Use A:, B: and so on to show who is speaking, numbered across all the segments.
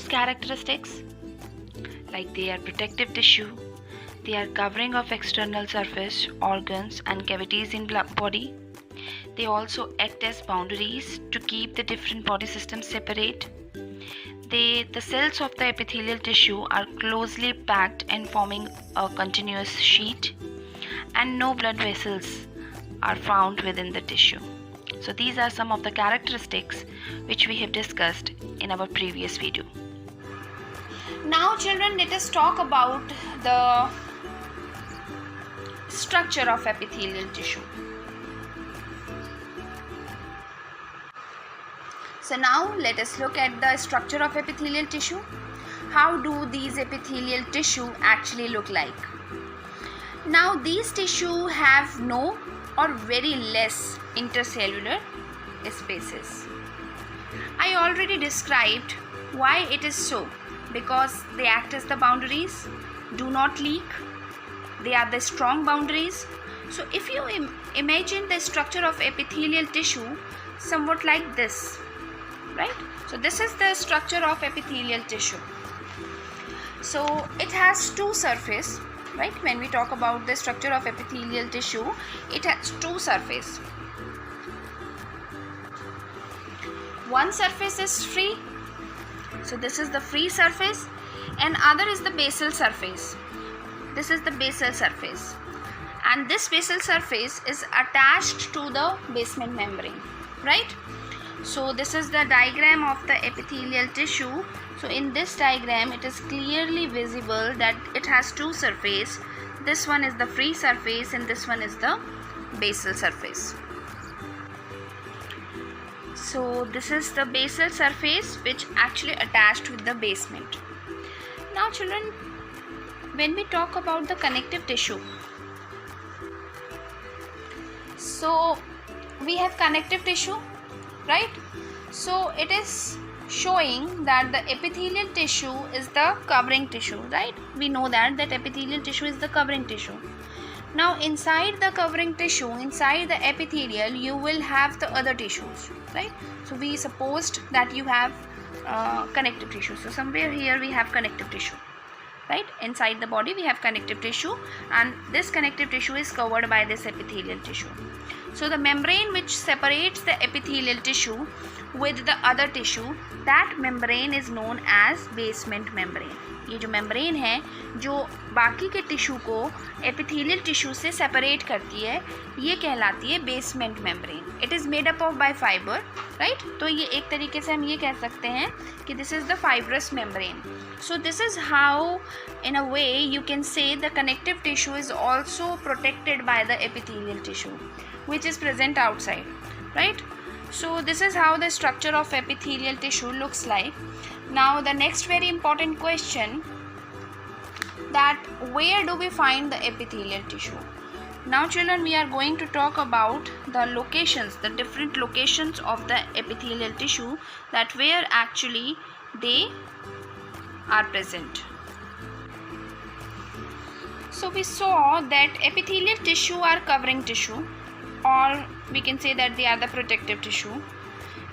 A: characteristics, like they are protective tissue, they are covering of external surface, organs and cavities in body. They also act as boundaries to keep the different body systems separate. The cells of the epithelial tissue are closely packed and forming a continuous sheet, and no blood vessels are found within the tissue. So these are some of the characteristics which we have discussed in our previous video.
B: Now children, let us talk about the structure of epithelial tissue. So now let us look at the structure of epithelial tissue. How do these epithelial tissue actually look like? Now these tissue have no or very less intercellular spaces. I already described why it is so, because they act as the boundaries, do not leak, they are the strong boundaries. So if you imagine the structure of epithelial tissue somewhat like this, right? So this is the structure of epithelial tissue. So it has two surfaces, right? When we talk about the structure of epithelial tissue, it has two surfaces. One surface is free, so this is the free surface, and other is the basal surface. This is the basal surface, and this basal surface is attached to the basement membrane, right? So this is the diagram of the epithelial tissue. So in this diagram it is clearly visible that it has two surfaces. This one is the free surface and this one is the basal surface. So this is the basal surface which actually attached with the basement. Now children, when we talk about the connective tissue, so we have connective tissue, right? So it is showing that the epithelial tissue is the covering tissue, right? We know that epithelial tissue is the covering tissue. Now inside the covering tissue, inside the epithelial, you will have the other tissues, right? So we supposed that you have connective tissue. So somewhere here we have connective tissue, right? Inside the body we have connective tissue, and this connective tissue is covered by this epithelial tissue. So the membrane which separates the epithelial tissue with the other tissue, that membrane is known as basement membrane. ये जो membrane है जो बाकी के tissue को epithelial tissue से separate करती है, ये कहलाती है basement membrane. It is made up of by fiber, right? तो ये एक तरीके से हम ये कह सकते हैं कि this is the fibrous membrane. So this is how in a way you can say the connective tissue is also protected by the epithelial tissue which is present outside, right? So this is how the structure of epithelial tissue looks like. Now the next very important question, that where do we find the epithelial tissue? Now children, we are going to talk about the locations, the different locations of the epithelial tissue, that where actually they are present. So we saw that epithelial tissue are covering tissue, or we can say that they are the protective tissue.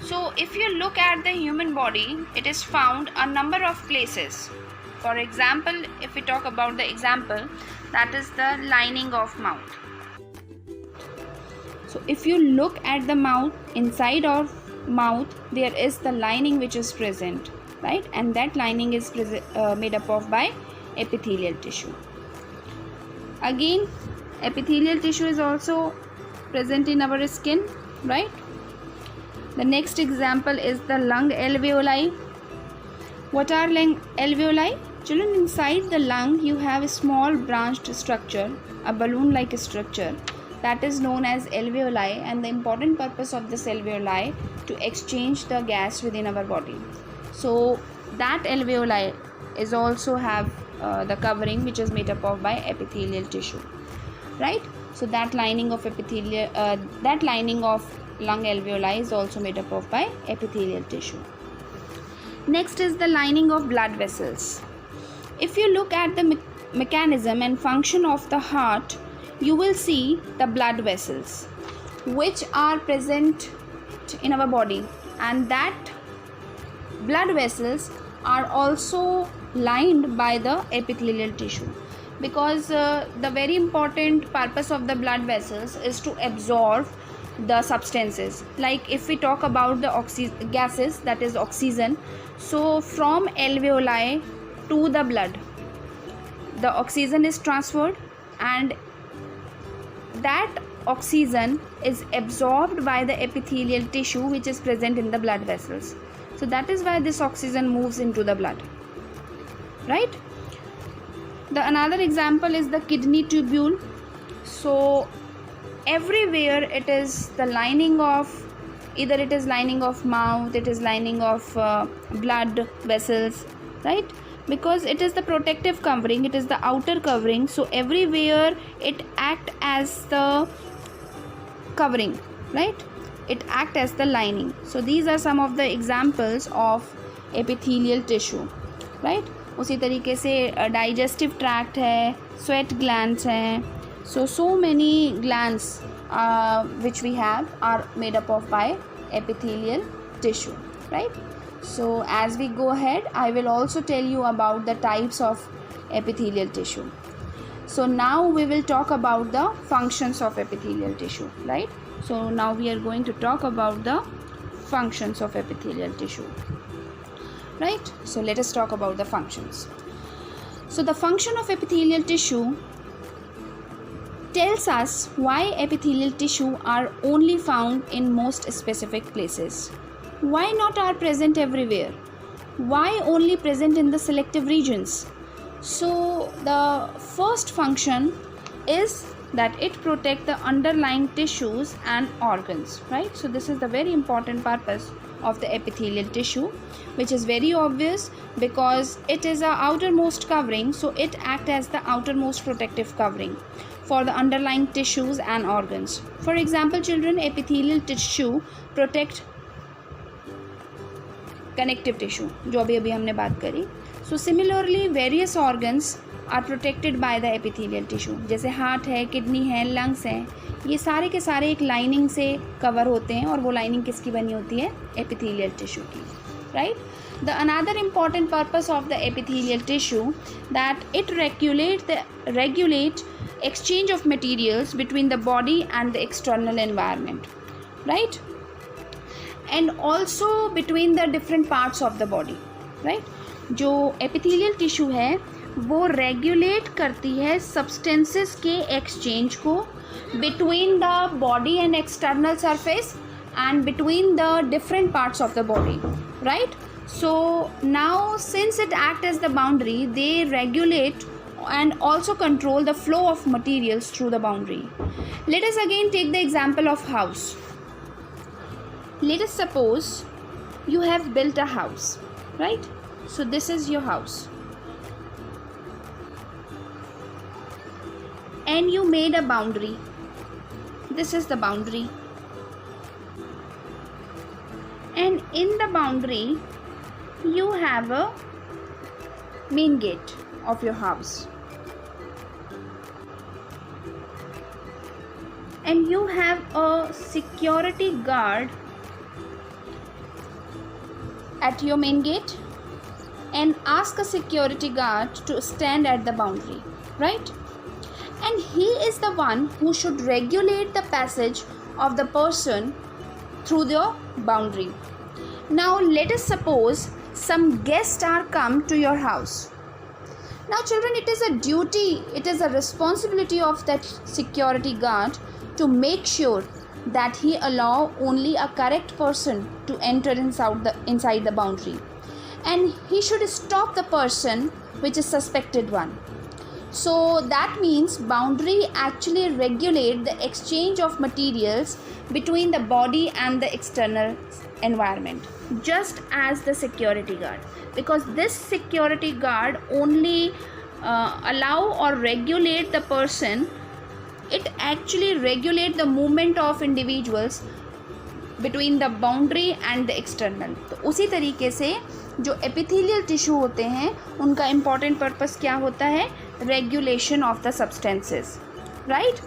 B: So if you look at the human body, it is found a number of places. For example, if we talk about the example, that is the lining of mouth. So if you look at the mouth, inside of mouth there is the lining which is present, right? And that lining is made up of by epithelial tissue. Again, epithelial tissue is also present in our skin, right? The next example is the lung alveoli. What are lung alveoli? Children, inside the lung you have a small branched structure, a balloon-like structure, that is known as alveoli, and the important purpose of this alveoli to exchange the gas within our body. So that alveoli is also have the covering which is made up of by epithelial tissue, right? So that lining of epithelial, that lining of lung alveoli is also made up of by epithelial tissue. Next is the lining of blood vessels. If you look at the mechanism and function of the heart, you will see the blood vessels which are present in our body, and that blood vessels are also lined by the epithelial tissue, because the very important purpose of the blood vessels is to absorb the substances. Like if we talk about the gases, that is oxygen, so from alveoli to the blood, the oxygen is transferred, and that oxygen is absorbed by the epithelial tissue which is present in the blood vessels. So that is why this oxygen moves into the blood, right? The another example is the kidney tubule. So everywhere it is the lining of, either it is lining of mouth, it is lining of blood vessels, right? Because it is the protective covering, it is the outer covering, so everywhere it act as the covering, right? It act as the lining. So these are some of the examples of epithelial tissue, right? उसी तरीके से digestive tract है, sweat glands हैं, so many glands which we have are made up of by epithelial tissue, right? So as we go ahead, I will also tell you about the types of epithelial tissue. So now we will talk about the functions of epithelial tissue, right? So now we are going to talk about the functions of epithelial tissue, right? So let us talk about the functions. So the function of epithelial tissue tells us why epithelial tissue are only found in most specific places. Why not are present everywhere? Why only present in the selective regions? So the first function is that it protects the underlying tissues and organs, right? So this is the very important purpose of the epithelial tissue, which is very obvious because it is a outermost covering, so it acts as the outermost protective covering for the underlying tissues and organs. For example, children, epithelial tissue protect connective tissue, जो अभी हमने बात करी. So similarly, various organs are protected by the epithelial tissue. जैसे heart है, kidney है, lungs हैं, ये सारे के सारे एक लाइनिंग से कवर होते हैं, और वो लाइनिंग किसकी बनी होती है? एपिथेलियल टिश्यू की, right? The another important purpose of the epithelial tissue that it regulate exchange of materials between the body and the external environment, right? And also between the different parts of the body, right? जो epithelial tissue है वो regulate करती है substances के exchange को between the body and external surface and between the different parts of the body, right? So now since it acts as the boundary, they regulate and also control the flow of materials through the boundary. Let us again take the example of house. Let us suppose you have built a house, right? So this is your house. And you made a boundary. This is the boundary. And in the boundary, you have a main gate of your house. And you have a security guard at your main gate, and ask a security guard to stand at the boundary, right? And he is the one who should regulate the passage of the person through the boundary. Now let us suppose some guests are come to your house. Now children, it is a duty, it is a responsibility of that security guard to make sure that he allow only a correct person to enter inside the boundary, and he should stop the person which is suspected one. So that means boundary actually regulate the exchange of materials between the body and the external environment, just as the security guard, because this security guard only allow or regulate the person. It actually regulate the movement of individuals between the boundary and the external. तो उसी तरीके से जो epithelial tissue होते हैं उनका important purpose क्या होता है? Regulation of the substances, right?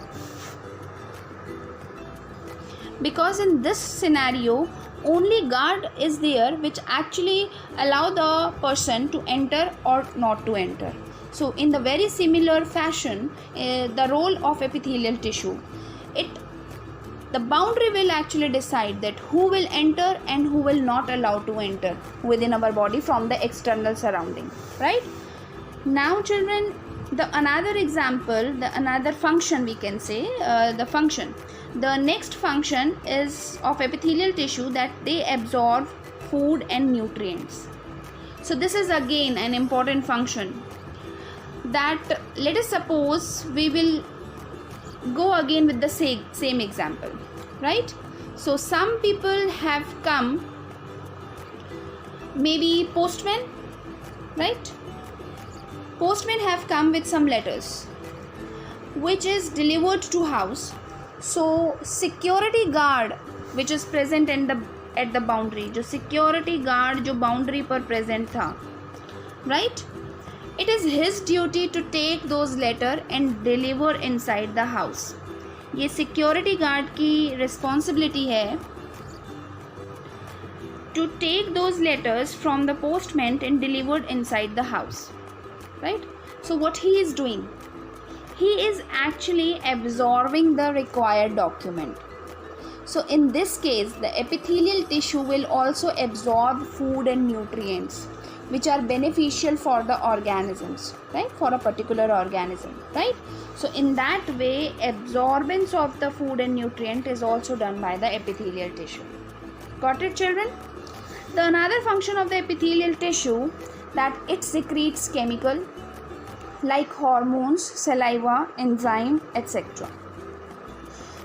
B: Because in this scenario only guard is there which actually allow the person to enter or not to enter. So in the very similar fashion, the role of epithelial tissue, the boundary will actually decide that who will enter and who will not allow to enter within our body from the external surrounding, right? Now children, another example, another function we can say, the next function is of epithelial tissue, that they absorb food and nutrients. So this is again an important function. That let us suppose we will go again with the same example, right? So some people have come, maybe postmen, right? Postmen have come with some letters which is delivered to house. So security guard which is present at the boundary, जो security guard जो boundary पर present था, right? It is his duty to take those letter and deliver inside the house. ये security guard की responsibility है to take those letters from the postman and delivered inside the house, right? So what he is doing, he is actually absorbing the required document. So in this case, the epithelial tissue will also absorb food and nutrients which are beneficial for the organisms, right? For a particular organism, right? So in that way, absorbance of the food and nutrient is also done by the epithelial tissue. Got it, children? The another function of the epithelial tissue, that it secretes chemical like hormones, saliva, enzyme, etc.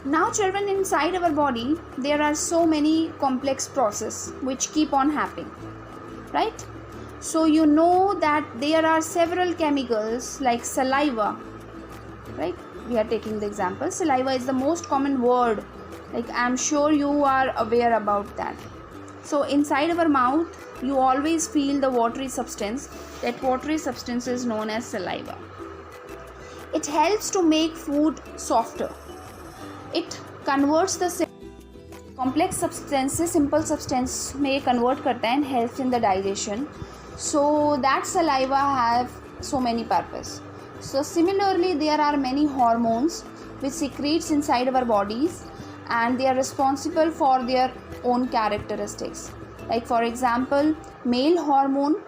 B: Now children, inside our body there are so many complex processes which keep on happening, right? So you know that there are several chemicals like saliva, right? We are taking the example, saliva is the most common word, like I am sure you are aware about that. So inside our mouth you always feel the watery substance. That watery substance is known as saliva. It helps to make food softer. It converts the complex substances simple substance में convert करता है and helps in the digestion. So that saliva have so many purpose. So similarly, there are many hormones which secretes inside our bodies and they are responsible for their own characteristics. Like for example, male hormone,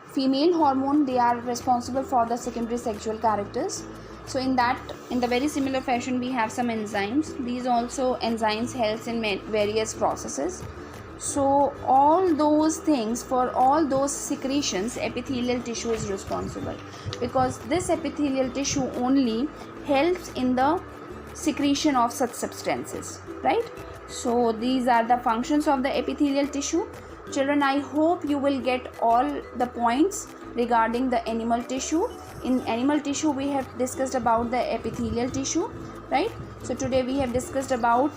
B: female hormone, they are responsible for the secondary sexual characters. So in the very similar fashion, we have some enzymes. These also enzymes helps in various processes. So all those things, for all those secretions, epithelial tissue is responsible, because this epithelial tissue only helps in the secretion of such substances, right? So these are the functions of the epithelial tissue. Children, I hope you will get all the points regarding the animal tissue. In animal tissue we have discussed about the epithelial tissue, right? So today we have discussed about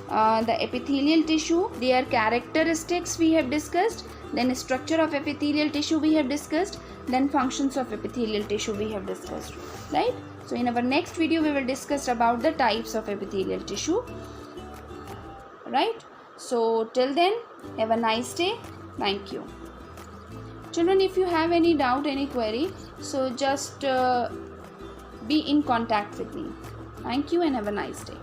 B: the epithelial tissue, their characteristics we have discussed, then structure of epithelial tissue we have discussed, then functions of epithelial tissue we have discussed, right? So in our next video we will discuss about the types of epithelial tissue, right? So till then, have a nice day. Thank you. Children, if you have any doubt, any query, so just be in contact with me. Thank you and have a nice day.